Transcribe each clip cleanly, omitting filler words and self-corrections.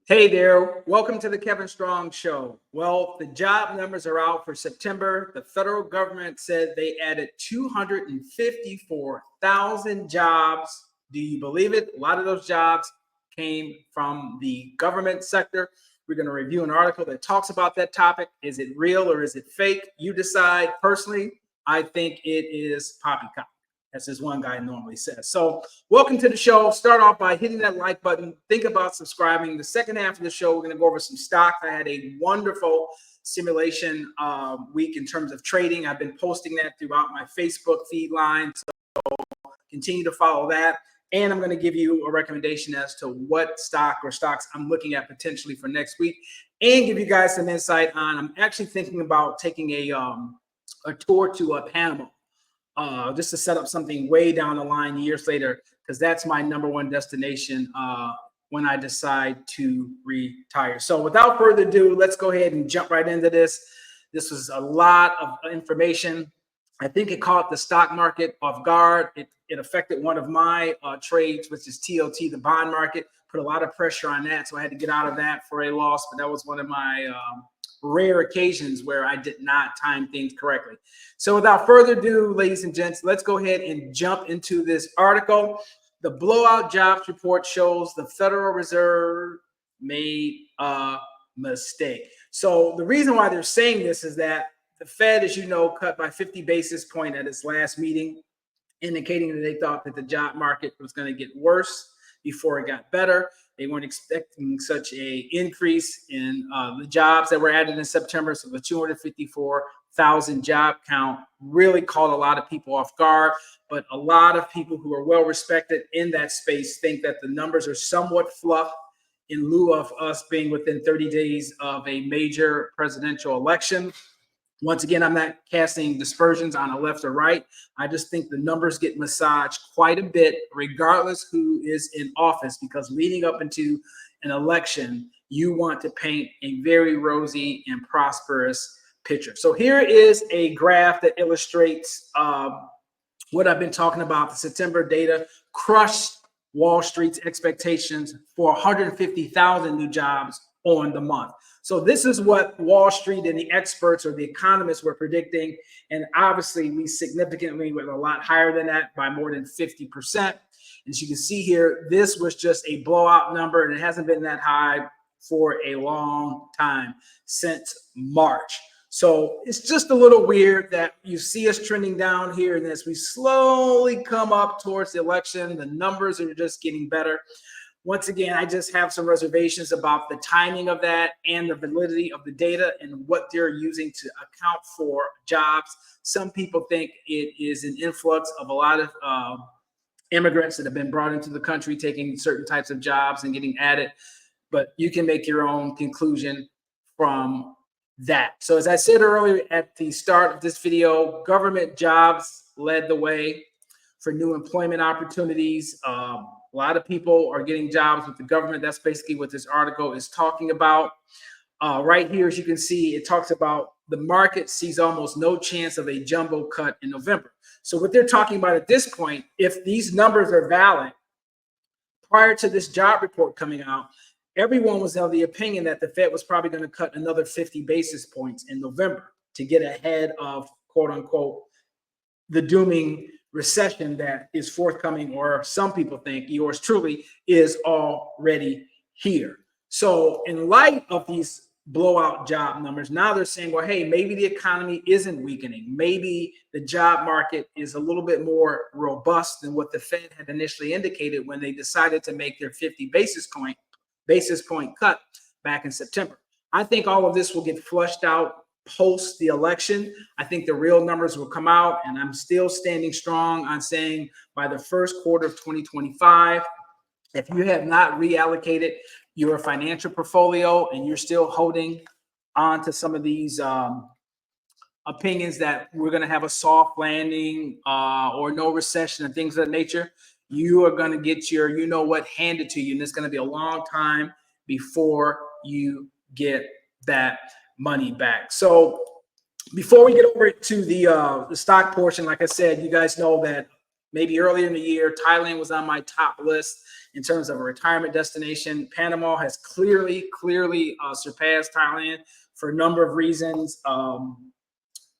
Hey there, welcome to the Kevin Strong Show. Well, the job numbers are out for September. The federal government said they added 254,000 jobs. Do you believe it? A lot of those jobs came from the government sector. We're going to review an article that talks about that topic. Is it real or is it fake? You decide. Personally, I think it is poppycock, as this one guy normally says. So welcome to the show. Start off by hitting that like button. Think about subscribing. The second half of the show, we're going to go over some stocks. I had a wonderful simulation week in terms of trading. I've been posting that throughout my Facebook feed line. So continue to follow that. And I'm going to give you a recommendation as to what stock or stocks I'm looking at potentially for next week, and give you guys some insight on, I'm actually thinking about taking a tour to Panama. Just to set up something way down the line years later, because that's my number one destination when I decide to retire. So without further ado, let's go ahead and jump right into this. This was a lot of information. I think it caught the stock market off guard. It affected one of my trades, which is TOT, the bond market. Put a lot of pressure on that, so I had to get out of that for a loss. But that was one of my rare occasions where I did not time things correctly. So without further ado, ladies and gents, let's go ahead and jump into this article. The blowout jobs report shows the Federal Reserve made a mistake. So the reason why they're saying this is that the Fed, as you know, cut by 50 basis points at its last meeting, indicating that they thought that the job market was going to get worse before it got better. They weren't expecting such a increase in the jobs that were added in September. So the 254,000 job count really caught a lot of people off guard. But a lot of people who are well respected in that space think that the numbers are somewhat fluff in lieu of us being within 30 days of a major presidential election. Once again, I'm not casting dispersions on a left or right. I just think the numbers get massaged quite a bit, regardless who is in office, because leading up into an election, you want to paint a very rosy and prosperous picture. So here is a graph that illustrates what I've been talking about. The September data crushed Wall Street's expectations for 150,000 new jobs on the month. So this is what Wall Street and the experts or the economists were predicting. And obviously we significantly went a lot higher than that by more than 50%. As you can see here, this was just a blowout number, and it hasn't been that high for a long time, since March. So it's just a little weird that you see us trending down here, and as we slowly come up towards the election, the numbers are just getting better. Once again, I just have some reservations about the timing of that and the validity of the data and what they're using to account for jobs. Some people think it is an influx of a lot of immigrants that have been brought into the country, taking certain types of jobs and getting added. But you can make your own conclusion from that. So as I said earlier at the start of this video, government jobs led the way for new employment opportunities. A lot of people are getting jobs with the government. That's basically what this article is talking about. Right here, as you can see, it talks about the market sees almost no chance of a jumbo cut in November. So what they're talking about at this point, if these numbers are valid, prior to this job report coming out, everyone was of the opinion that the Fed was probably going to cut another 50 basis points in November to get ahead of, quote unquote, the dooming recession that is forthcoming, or some people think yours truly is already here. So in light of these blowout job numbers, now they're saying, well, hey, maybe the economy isn't weakening. Maybe the job market is a little bit more robust than what the Fed had initially indicated when they decided to make their 50 basis point cut back in September. I think all of this will get flushed out post the election. I think the real numbers will come out, and I'm still standing strong on saying by the first quarter of 2025, if you have not reallocated your financial portfolio and you're still holding on to some of these opinions that we're going to have a soft landing or no recession and things of that nature, you are going to get your you know what handed to you, and it's going to be a long time before you get that money back. So before we get over to the stock portion, like I said, you guys know that maybe earlier in the year, Thailand was on my top list in terms of a retirement destination. Panama has clearly surpassed Thailand for a number of reasons.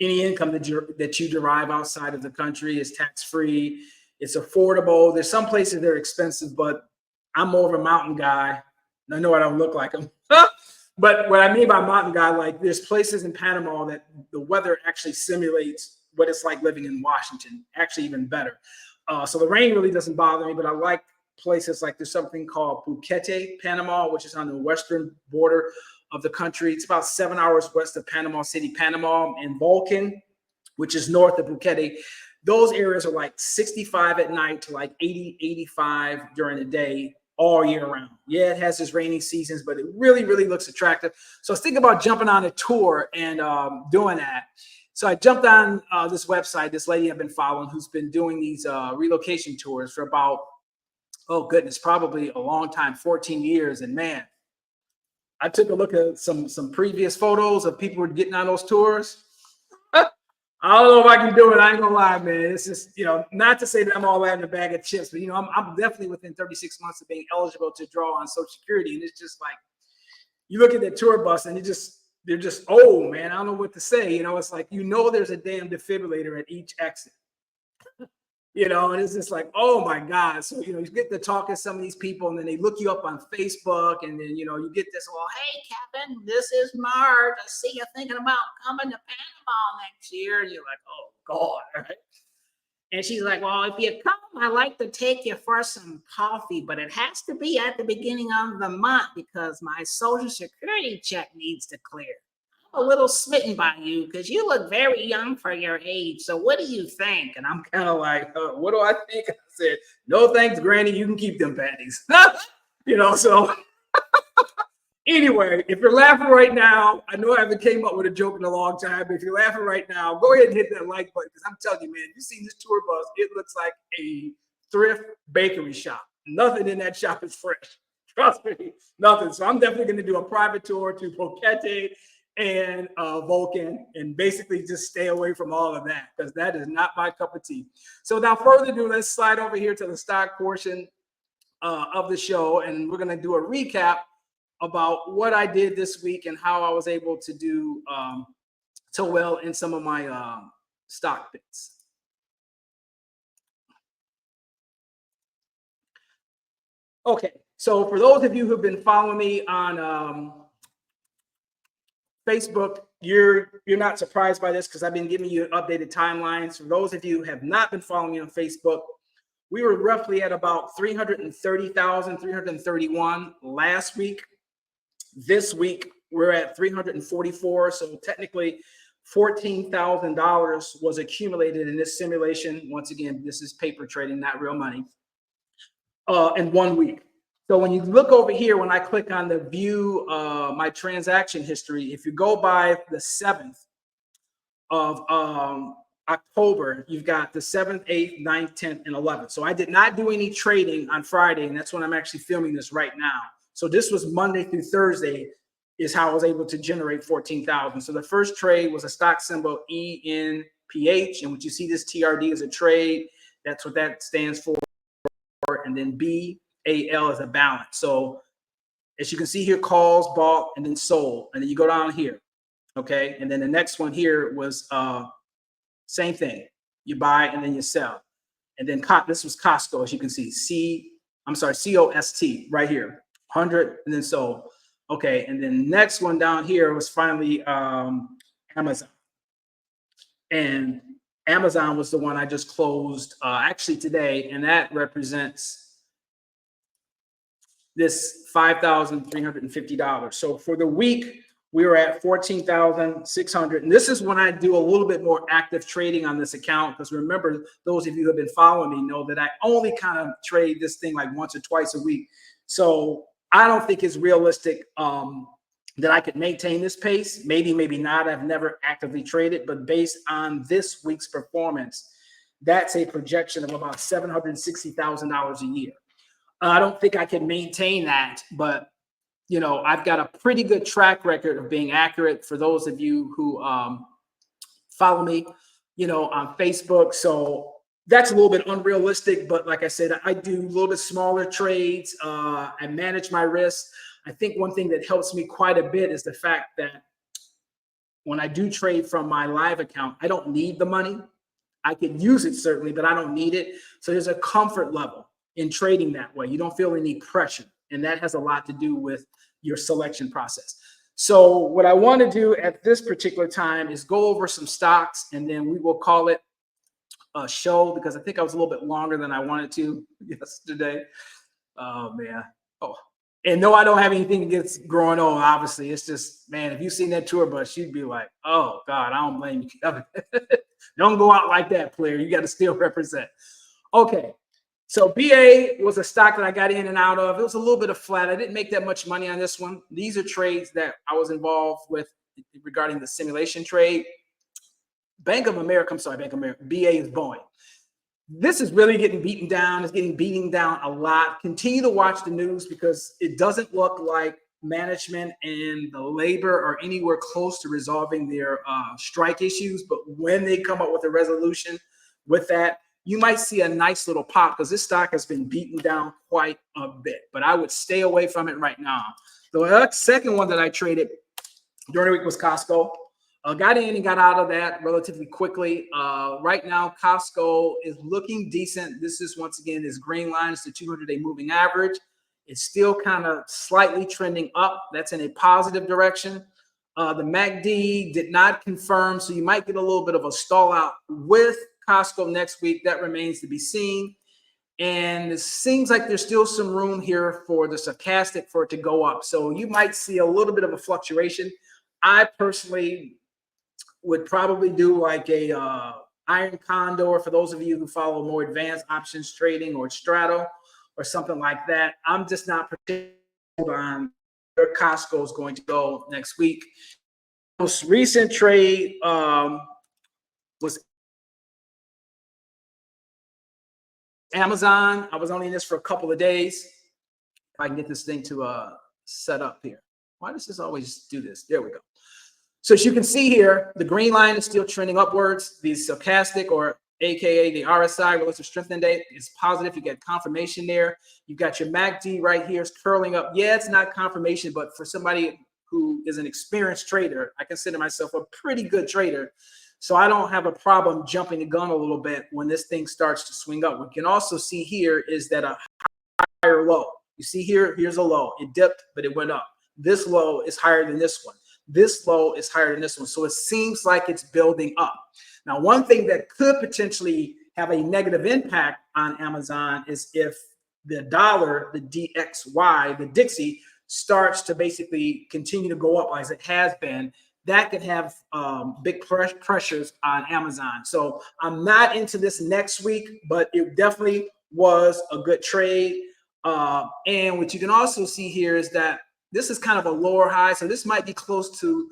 Any income that you derive outside of the country is tax-free. It's affordable. There's some places that are expensive, but I'm more of a mountain guy. I know I don't look like them. But what I mean by mountain guy, like there's places in Panama that the weather actually simulates what it's like living in Washington, actually even better. So the rain really doesn't bother me, but I like places like there's something called Phuket, Panama, which is on the western border of the country. It's about 7 hours west of Panama City, Panama, and Vulcan, which is north of Phuket. Those areas are like 65 at night to like 80, 85 during the day, all year round. Yeah, it has its rainy seasons, but it really looks attractive. So I was thinking about jumping on a tour and doing that. So I jumped on this website, this lady I've been following who's been doing these relocation tours for about, oh goodness, probably a long time, 14 years. And man, I took a look at some previous photos of people who were getting on those tours. I don't know if I can do it. I ain't gonna lie, man. It's just, not to say that I'm all out in a bag of chips, but I'm definitely within 36 months of being eligible to draw on Social Security. And it's just like, you look at the tour bus and they're just old, man. I don't know what to say. It's like, there's a damn defibrillator at each exit. And it's just like, oh my God. So, you get to talk to some of these people and then they look you up on Facebook and then, you get this, well, hey, Kevin, this is Marge. I see you thinking about coming to Panama next year. And you're like, oh God. Right? And she's like, well, if you come, I'd like to take you for some coffee, but it has to be at the beginning of the month because my Social Security check needs to clear. A little smitten by you because you look very young for your age. So what do you think? And I'm kind of like, what do I think? I said, no thanks, Granny. You can keep them panties. So anyway, if you're laughing right now, I know I haven't came up with a joke in a long time, but if you're laughing right now, go ahead and hit that like button because I'm telling you, man, you see this tour bus, it looks like a thrift bakery shop. Nothing in that shop is fresh. Trust me, nothing. So I'm definitely going to do a private tour to Phuket and Vulcan and basically just stay away from all of that because that is not my cup of tea. So without further ado, let's slide over here to the stock portion of the show. And we're going to do a recap about what I did this week and how I was able to do so well in some of my stock picks. Okay, so for those of you who've been following me on Facebook, you're not surprised by this because I've been giving you updated timelines. For those of you who have not been following me on Facebook, we were roughly at about 330,000, 331 last week. This week, we're at 344. So technically, $14,000 was accumulated in this simulation. Once again, this is paper trading, not real money, in 1 week. So when you look over here, when I click on the view my transaction history, if you go by the 7th of October, you've got the 7th, 8th, 9th, 10th, and 11th. So I did not do any trading on Friday, and that's when I'm actually filming this right now. So this was Monday through Thursday is how I was able to generate 14,000. So the first trade was a stock symbol ENPH, and what you see this TRD is a trade. That's what that stands for. And then BAL is a balance. So as you can see here, calls, bought, and then sold. And then you go down here, okay? And then the next one here was same thing. You buy and then you sell. And then this was Costco, as you can see. COST right here, 100 and then sold. Okay, and then next one down here was finally Amazon. And Amazon was the one I just closed actually today, and that represents this $5,350. So for the week, we were at 14,600. And this is when I do a little bit more active trading on this account. Because remember, those of you who have been following me know that I only kind of trade this thing like once or twice a week. So I don't think it's realistic that I could maintain this pace. Maybe, maybe not. I've never actively traded, but based on this week's performance, that's a projection of about $760,000 a year. I don't think I can maintain that, but I've got a pretty good track record of being accurate for those of you who follow me, on Facebook. So That's a little bit unrealistic, but like I said, I do a little bit smaller trades. I manage my risks. I think one thing that helps me quite a bit is the fact that when I do trade from my live account, I don't need the money. I could use it certainly, but I don't need it. So there's a comfort level in trading that way. You don't feel any pressure. And that has a lot to do with your selection process. So what I want to do at this particular time is go over some stocks, and then we will call it a show, because I think I was a little bit longer than I wanted to yesterday. Oh man. Oh, and no, I don't have anything against growing old. Obviously, it's just, man, if you seen that tour bus, you'd be like, "Oh God, I don't blame you, Kevin." Don't go out like that, player. You got to still represent. Okay, so BA was a stock that I got in and out of. It was a little bit of flat. I didn't make that much money on this one. These are trades that I was involved with regarding the simulation trade. Bank of America, I'm sorry, Bank of America, BA is Boeing. This is really getting beaten down. It's getting beaten down a lot. Continue to watch the news, because it doesn't look like management and the labor are anywhere close to resolving their strike issues. But when they come up with a resolution with that, you might see a nice little pop, because this stock has been beaten down quite a bit. But I would stay away from it right now. The second one that I traded during the week was Costco. Got in and got out of that relatively quickly. Right now, Costco is looking decent. This is, once again, this green line is the 200-day moving average. It's still kind of slightly trending up. That's in a positive direction. The MACD did not confirm, so you might get a little bit of a stall out with Costco next week. That remains to be seen. And it seems like there's still some room here for the stochastic for it to go up. So you might see a little bit of a fluctuation. I personally would probably do like a iron condor for those of you who follow more advanced options trading, or straddle or something like that. I'm just not particular on where Costco is going to go next week. Most recent trade was Amazon. I was only in this for a couple of days. If I can get this thing to set up here. Why does this always do this? There we go. So as you can see here, the green line is still trending upwards. The stochastic, or AKA the RSI, relative strength index, is positive. You get confirmation there. You've got your MACD right here. It's curling up. Yeah, it's not confirmation, but for somebody who is an experienced trader, I consider myself a pretty good trader. So I don't have a problem jumping the gun a little bit when this thing starts to swing up. What you can also see here is that a higher low. You see here, here's a low. It dipped, but it went up. This low is higher than this one. This low is higher than this one. So it seems like it's building up. Now, one thing that could potentially have a negative impact on Amazon is if the dollar, the DXY, the Dixie, starts to basically continue to go up as it has been. That could have big pressures on Amazon. So I'm not into this next week, but it definitely was a good trade. And what you can also see here is that this is kind of a lower high, so this might be close to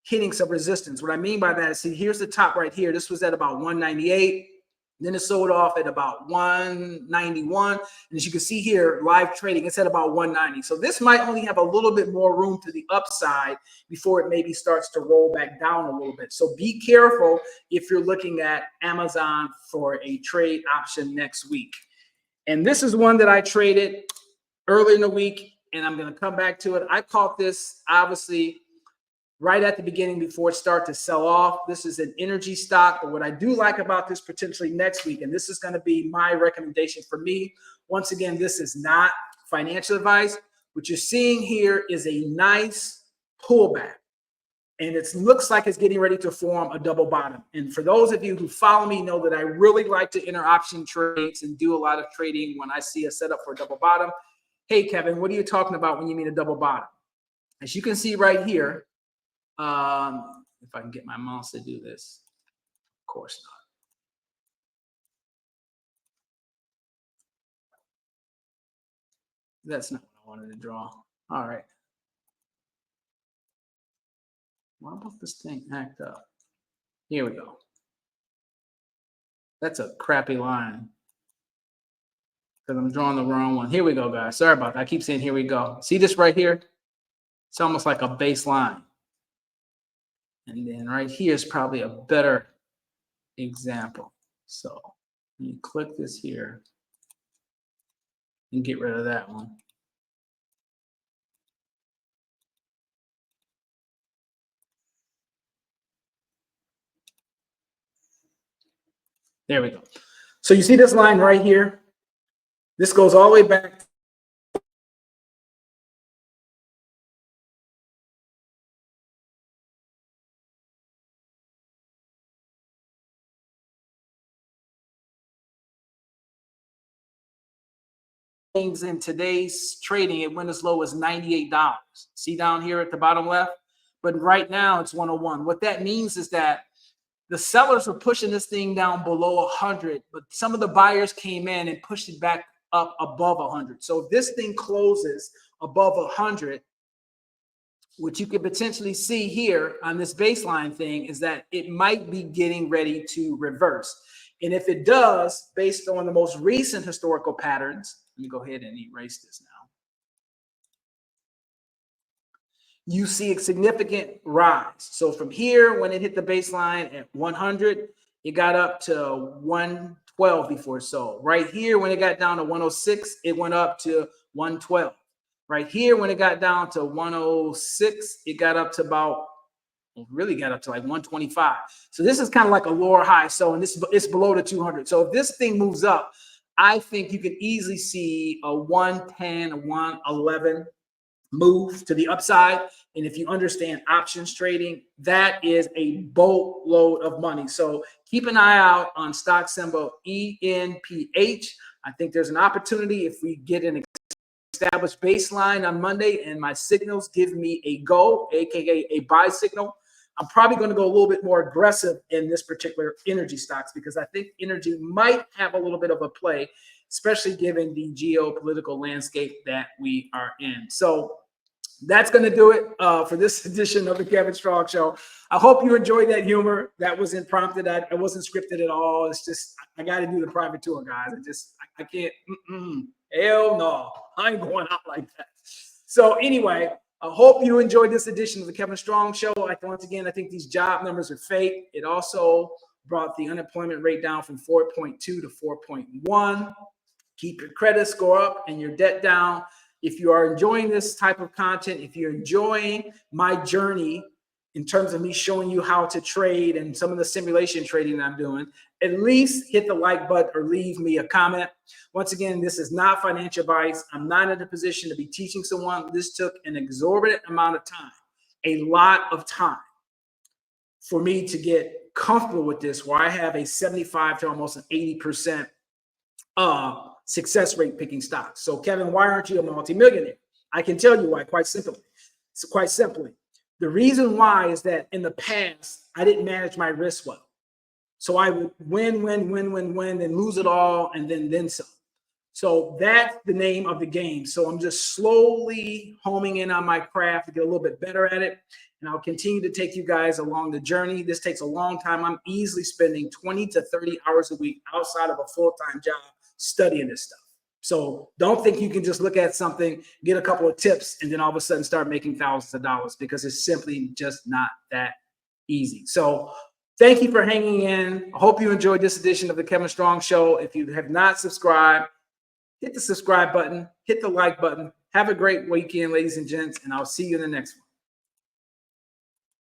hitting some resistance. What I mean by that is, see, here's the top right here. This was at about 198. Then it sold off at about 191. And as you can see here, live trading, it's at about 190. So this might only have a little bit more room to the upside before it maybe starts to roll back down a little bit. So be careful if you're looking at Amazon for a trade option next week. And this is one that I traded early in the week, and I'm going to come back to it. I caught this obviously right at the beginning before it started to sell off. This is an energy stock, but what I do like about this potentially next week, and this is going to be my recommendation for me. Once again, this is not financial advice. What you're seeing here is a nice pullback, and it looks like it's getting ready to form a double bottom. And for those of you who follow me know that I really like to enter option trades and do a lot of trading when I see a setup for a double bottom. Hey, Kevin, what are you talking about when you mean a double bottom? As you can see right here, if I can get my mouse to do this, of course not. That's not what I wanted to draw. All right. Why about this thing act up? Here we go. That's a crappy line because I'm drawing the wrong one. Here we go, guys. Sorry about that. I keep saying here we go. See this right here? It's almost like a baseline. And then right here is probably a better example. So You click this here and get rid of that one. There we go. So you see this line right here? This goes all the way back things in today's trading. It went as low as $98. See down here at the bottom left? But right now it's 101. What that means is that the sellers were pushing this thing down below 100, but some of the buyers came in and pushed it back up above 100. So if this thing closes above 100, what you could potentially see here on this baseline thing is that it might be getting ready to reverse. And if it does, based on the most recent historical patterns, let me go ahead and erase this now. You see a significant rise. So from here, when it hit the baseline at 100, it got up to 112 before it sold. Right here, when it got down to 106, it went up to 112. Right here, when it got down to 106, it got up to about, really got up to like 125. So this is kind of like a lower high. So, and this it's below the 200. So if this thing moves up, I think you can easily see a 110, a 111 move to the upside. And if you understand options trading, that is a boatload of money. So keep an eye out on stock symbol ENPH. I think there's an opportunity if we get an established baseline on Monday and my signals give me a go, aka a buy signal. I'm probably going to go a little bit more aggressive in this particular energy stocks because I think energy might have a little bit of a play, especially given the geopolitical landscape that we are in. So that's going to do it for this edition of the Kevin Strong Show. I hope you enjoyed that humor. That wasn't prompted. I wasn't scripted at all. It's just, I got to do the private tour, guys. I can't. Hell no. I ain't going out like that. So anyway, I hope you enjoyed this edition of the Kevin Strong Show. Once again, I think these job numbers are fake. It also brought the unemployment rate down from 4.2 to 4.1. Keep your credit score up and your debt down. If you are enjoying this type of content, if you're enjoying my journey in terms of me showing you how to trade and some of the simulation trading that I'm doing, at least hit the like button or leave me a comment. Once again, this is not financial advice. I'm not in a position to be teaching someone. This took an exorbitant amount of time, a lot of time for me to get comfortable with this, where I have a 75 to almost an 80% success rate picking stocks. So Kevin, why aren't you a multimillionaire? I can tell you why, quite simply. So quite simply, the reason why is that in the past, I didn't manage my risk well. So I would win, then lose it all, and then some. So that's the name of the game. So I'm just slowly homing in on my craft to get a little bit better at it. And I'll continue to take you guys along the journey. This takes a long time. I'm easily spending 20 to 30 hours a week outside of a full-time job studying this stuff. So don't think you can just look at something, get a couple of tips, and then all of a sudden start making thousands of dollars, because it's simply just not that easy. So thank you for hanging in. I hope you enjoyed this edition of the Kevin Strong Show. If you have not subscribed, hit the subscribe button, hit the like button. Have a great weekend, ladies and gents, and I'll see you in the next one.